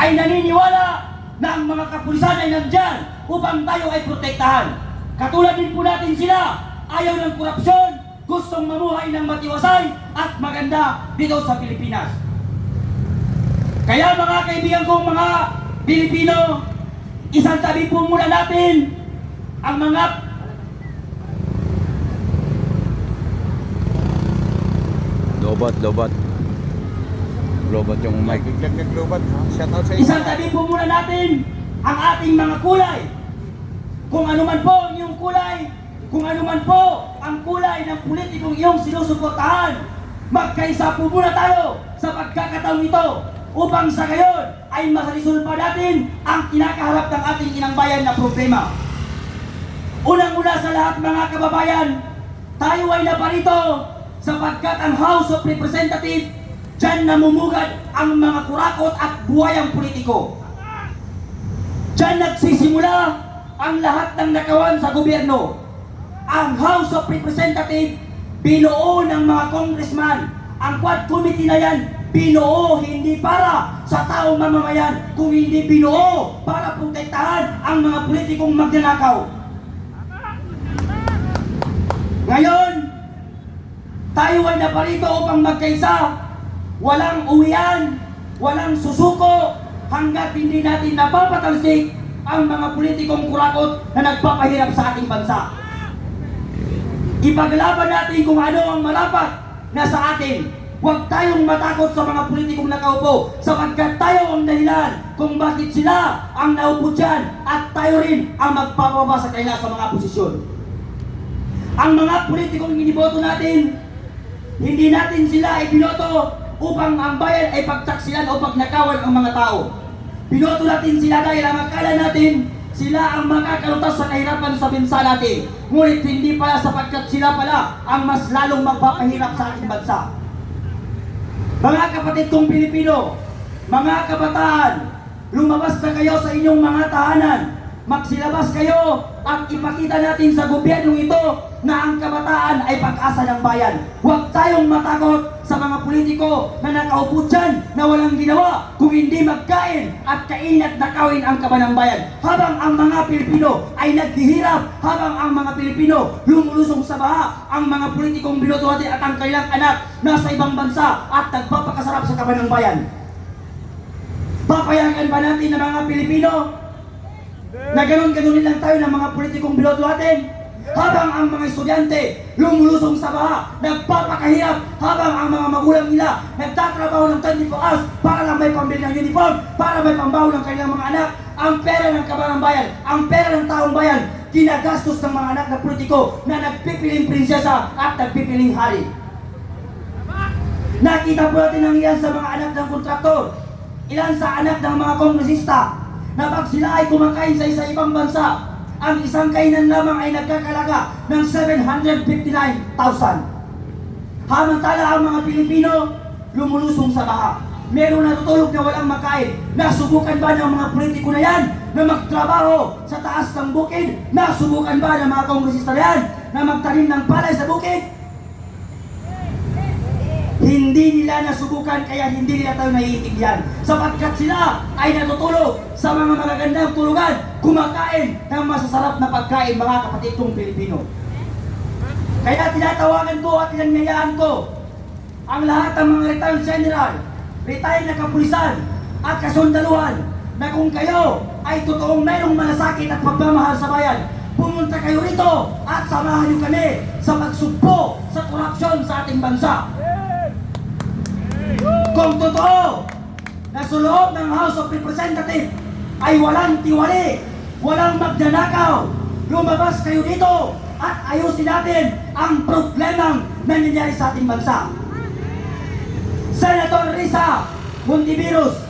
ay naniniwala na ang mga kapulisan ay nandyan upang tayo ay protektahan. Katulad din po natin sila, ayaw ng korupsyon, gustong mamuhay ng matiwasay at maganda dito sa Pilipinas. Kaya mga kaibigan kong mga Pilipino, isang tabi po muna natin ang mga Lobat yung mic. Naglobat. Shout out sa inyo. isang tabi po muna natin ang ating mga kulay. Kung ano man po ang iyong kulay, kung ano man po ang kulay ng politikong iyong sinusuportahan, magkaisa po muna tayo sa pagkakataong ito upang sa gayon ay masalisulpa natin ang kinakaharap ng ating inang bayan na problema. Unang-una sa lahat mga kababayan, tayo ay naparito sapagkat ang House of Representatives, dyan namumugad ang mga kurakot at buhayang politiko. Dyan nagsisimula ang lahat ng nakawan sa gobyerno. Ang House of Representatives, binuo ng mga congressman. Ang Quad Committee na yan, binuo hindi para sa taong mamamayan, kung hindi binuo para protektahan ang mga politikong magnanakaw. Ngayon, tayo ay naparito upang magkaisa. Walang uwian, walang susuko, hanggat hindi natin napapatalsik ang mga politikong kurakot na nagpapahirap sa ating bansa. Ipaglaban natin kung ano ang marapat na sa atin. Huwag tayong matakot sa mga politikong nakaupo, sapagkat tayo ang dahilan kung bakit sila ang naupo dyan at tayo rin ang magpapababa sa kanila sa mga posisyon. Ang mga politikong iniboto natin, hindi natin sila ibinoto upang ang bayan ay pagtaksilan o pagnakawan ang mga tao. Binoto natin sila dahil ang akala natin sila ang makakalutas sa kahirapan sa bansa natin. Ngunit hindi pala, sapagkat sila pala ang mas lalong magpapahirap sa ating bansa. Mga kapatid kong Pilipino, mga kabataan, lumabas na kayo sa inyong mga tahanan. Magsilabas kayo at ipakita natin sa gobyernong ito na ang kabataan ay pag-asa ng bayan. Huwag tayong matakot sa mga politiko na nakaupo dyan na walang ginawa kung hindi magkain at kain at nakawin ang kaban ng bayan. Habang ang mga Pilipino ay naghihirap, habang ang mga Pilipino lumulusong sa baha, ang mga politikong binoto natin at ang kanilang anak nasa ibang bansa at nagpapakasarap sa kaban ng bayan. Papayagan ba natin ng mga Pilipino na ganon-ganon lang tayo ng mga politikong binoto natin? Habang ang mga estudyante lumulusong sa baha, nagpapakahirap, habang ang mga magulang nila nagtatrabaho ng 24 hours para lang may pambili ng uniform, para may pambaho ng kanilang mga anak, ang pera ng kaban ng bayan, ang pera ng taong bayan, ginagastos ng mga anak na politiko na nagpipiling prinsesa at nagpipiling hari. Nakita po natin ang ilan sa mga anak ng kontraktor, ilan sa anak ng mga kongresista, na pag sila ay kumakain sa ibang bansa, ang isang kainan lamang ay nagkakalaga ng 759,000. Samantala ang mga Pilipino lumulusong sa baha. Meron natutulog na walang makain. Nasubukan ba ng mga politiko na yan na magtrabaho sa taas ng bukid? Nasubukan ba ng mga kongresista na yan na magtanim ng palay sa bukid? Hindi nila nasubukan, kaya hindi nila tayo naiintindihan. Sapagkat sila ay natutulog sa mga magagandang tulugan, kumakain ng masasarap na pagkain, mga kapatid kong Pilipino. Kaya tinatawagan ko at tinanyayaan ko ang lahat ng mga retired general, retired na kapulisan at kasundaluhan, na kung kayo ay totoong mayroong malasakit at pagmamahal sa bayan, pumunta kayo rito at samahan niyo kami sa pagsugpo sa korupsyon sa ating bansa. Kung totoo na sa loob ng House of Representatives ay walang tiwali, walang magnanakaw, lumabas kayo dito at ayusin natin ang problemang nangyayari sa ating bansa. Senator Risa Hontiveros,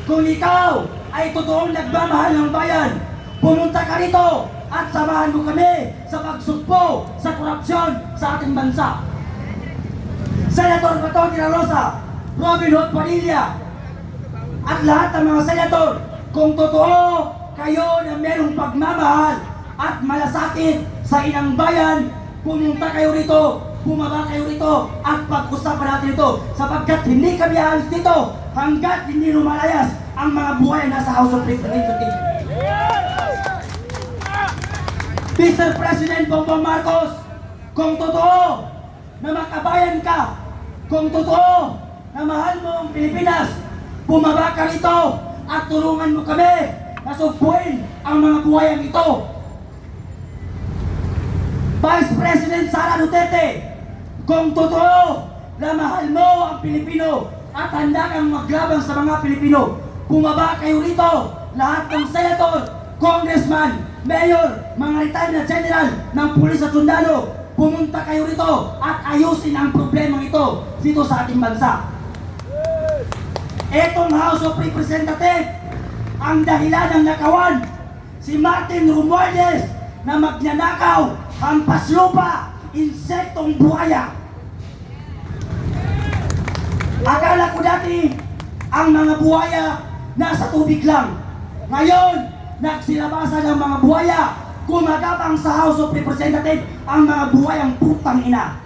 kung ikaw ay totoong nagmamahal ng bayan, pumunta ka rito at samahan mo kami sa pagsugpo sa korupsyon sa ating bansa. Senator Bato de la Rosa, Robin Hood Padilla, at lahat ng mga senator, kung totoo kayo na merong pagmamahal at malasakit sa inang bayan, pumunta kayo rito, bumaba kayo rito at pag-usapan natin ito, sapagkat hindi kami aalis dito hanggat hindi lumalayas ang ang mga buhay na nasa House of Representatives. Mr. President Bongbong Marcos, kung totoo na makabayan ka, kung totoo na mahal mo ang Pilipinas, bumaba ka rito at tulungan mo kami na sugpuin ang mga buhayang ito. Vice President Sara Duterte, kung totoo na mahal mo ang Pilipino at handa kang maglabang sa mga Pilipino, bumaba kayo rito, lahat ng senator, congressman, mayor, mga retired na general ng pulis at sundalo, pumunta kayo rito at ayusin ang problemang ito dito sa ating bansa. Etong House of Representatives, ang dahilan ng nakawan, si Martin Romualdez na magnanakaw, hampas lupa, insektong buhaya. Akala ko dati, ang mga buhaya nasa tubig lang. Ngayon, nagsilabasan ng mga buhaya, gumagapang sa House of Representatives ang mga buhayang putang ina.